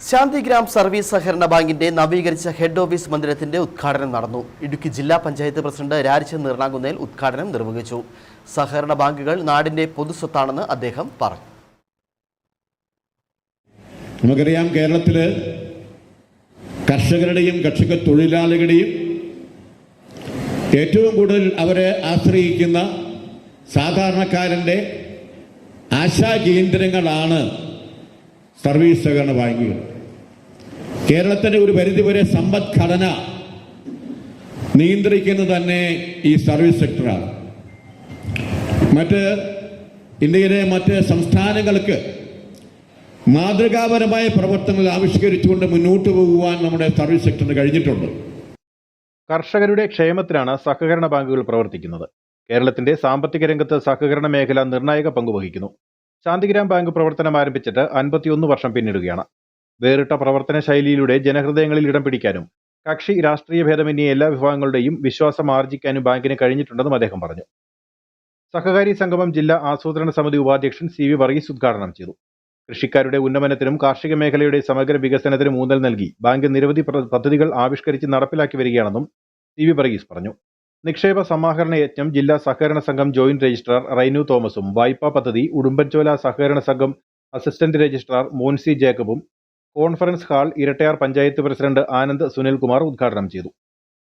Shantigram service സഹകരണ ബാങ്കിന്റെ നവീകരിച്ച ഹെഡ് ഓഫീസ് മന്ദിരത്തിന്റെ ഉദ്ഘാടനം നടന്നു. ഇടുക്കി ജില്ലാ പഞ്ചായത്ത് പ്രസിഡന്റ് രാജചന്ദ്രൻ നീർണാകുന്നേൽ ഉദ്ഘാടനം നിർവഹിച്ചു. സഹകരണ ബാങ്കുകൾ നാടിന്റെ പൊതുസ്വത്താണെന്ന് അദ്ദേഹം പറഞ്ഞു. നമുക്കറിയാം, കേരളത്തില് കർഷകരുടെയും കർഷക തൊഴിലാളികളുടെയും ഏറ്റവും കൂടുതൽ അവരെ ആശ്രയിക്കുന്ന സാധാരണക്കാരൻ്റെ ആശാകേന്ദ്രങ്ങളാണ് സർവീസ് സഹകരണ ബാങ്കുകൾ. കേരളത്തിൻ്റെ ഒരു പരിധിവരെ സമ്പദ്ഘടന നിയന്ത്രിക്കുന്നത് തന്നെ ഈ സർവീസ് സെക്ടറാണ്. ഇന്ത്യയിലെ മറ്റ് സംസ്ഥാനങ്ങൾക്ക് മാതൃകാപരമായ പ്രവർത്തനങ്ങൾ ആവിഷ്കരിച്ചുകൊണ്ട് മുന്നോട്ട് പോകുവാൻ നമ്മുടെ സർവീസ് സെക്ടറിന് കഴിഞ്ഞിട്ടുണ്ട്. കർഷകരുടെ ക്ഷേമത്തിനാണ് സഹകരണ ബാങ്കുകൾ പ്രവർത്തിക്കുന്നത്. കേരളത്തിന്റെ സാമ്പത്തിക രംഗത്ത് സഹകരണ മേഖല നിർണായക പങ്കുവഹിക്കുന്നു. ശാന്തിഗ്രാം ബാങ്ക് പ്രവർത്തനം ആരംഭിച്ചിട്ട് 51 വർഷം പിന്നിടുകയാണ്. വേറിട്ട പ്രവർത്തന ശൈലിയിലൂടെ ജനഹൃദയങ്ങളിൽ ഇടം പിടിക്കാനും കക്ഷി രാഷ്ട്രീയ ഭേദമന്യേ എല്ലാ വിഭാഗങ്ങളുടെയും വിശ്വാസം ആർജിക്കാനും ബാങ്കിന് കഴിഞ്ഞിട്ടുണ്ടെന്നും അദ്ദേഹം പറഞ്ഞു. സഹകാരി സംഗമം ജില്ലാ ആസൂത്രണ സമിതി ഉപാധ്യക്ഷൻ CV വർഗീസ് ഉദ്ഘാടനം ചെയ്തു. കൃഷിക്കാരുടെ ഉന്നമനത്തിനും കാർഷിക മേഖലയുടെ സമഗ്ര വികസനത്തിനും ഊന്നൽ നൽകി ബാങ്ക് നിരവധി പദ്ധതികൾ ആവിഷ്കരിച്ച് നടപ്പിലാക്കി വരികയാണെന്നും CV വർഗീസ് പറഞ്ഞു. നിക്ഷേപ സമാഹരണ യജ്ഞം ജില്ലാ സഹകരണ സംഘം ജോയിന്റ് രജിസ്ട്രാർ റൈനു തോമസും വായ്പാ പദ്ധതി ഉടുമ്പൻചോല സഹകരണ സംഘം അസിസ്റ്റന്റ് രജിസ്ട്രാർ മോൻസി ജേക്കബും conference hall Erattayar panchayat president Anand Sunilkumar ഉദ്ഘാടനം ചെയ്തു.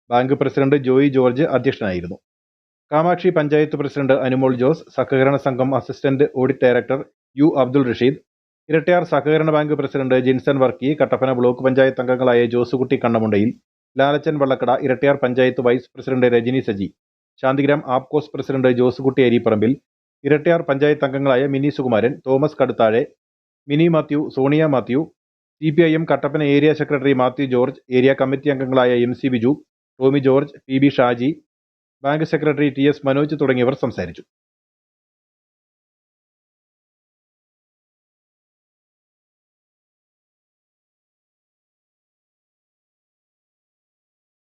ബാങ്ക് പ്രസിഡന്റ് ജോയി ജോർജ് അധ്യക്ഷനായിരുന്നു. കാമാക്ഷി പഞ്ചായത്ത് പ്രസിഡന്റ് അനുമോൾ ജോസ്, സഹകരണ സംഘം assistant audit director U Abdul Rasheed, Erattayar സഹകരണ bank president Jinson Varkey, Kattappana block panchayat അംഗങ്ങളായ Josekutty Kannamundayil, Lalachan Vallakkada, Erattayar panchayat vice president Rajani Saji, Santhigram Apcos president Josekutty Aripparambil, Erattayar panchayat അംഗങ്ങളായ Mini Sukumaran, Thomas Kaduthazhe, Mini Mathew, Sonia Mathew, CPIM Kattappana area secretary Mathew George, area committee അംഗങ്ങളായ MC Biju, Tomy George, PB Shaji, bank secretary TS Manoj തുടങ്ങിയവർ സംസാരിച്ചു.